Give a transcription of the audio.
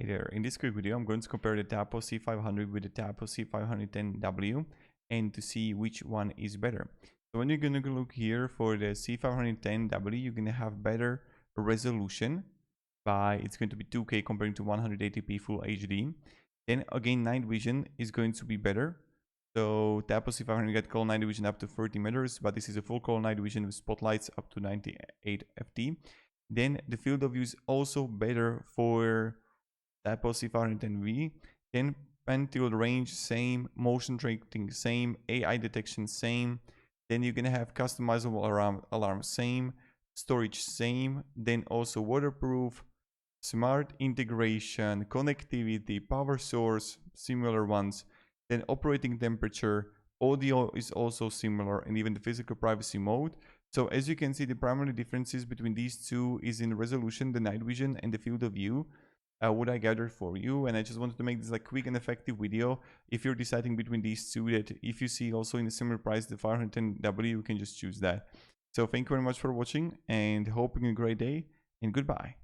Hey there, in this quick video I'm going to compare the Tapo C500 with the Tapo C510W and to see which one is better. So when you're going to look here for the C510W, you're going to have better resolution it's going to be 2K comparing to 180p Full HD. Then again, night vision is going to be better. So Tapo C500 got color night vision up to 30 meters, but this is a full color night vision with spotlights up to 98 ft. Then the field of view is also better for Tapo C510W. Then pen tilt range same, motion tracking same, AI detection same. Then you're gonna have customizable alarm same, storage same. Then also waterproof, smart integration, connectivity, power source, similar ones. Then operating temperature, audio is also similar, and even the physical privacy mode. So as you can see, the primary differences between these two is in resolution, the night vision, and the field of view. What I gathered for you, and I just wanted to make this like quick and effective video. If you're deciding between these two, that if you see also in a similar price the 510W, you can just choose that. So thank you very much for watching and hoping a great day, and goodbye.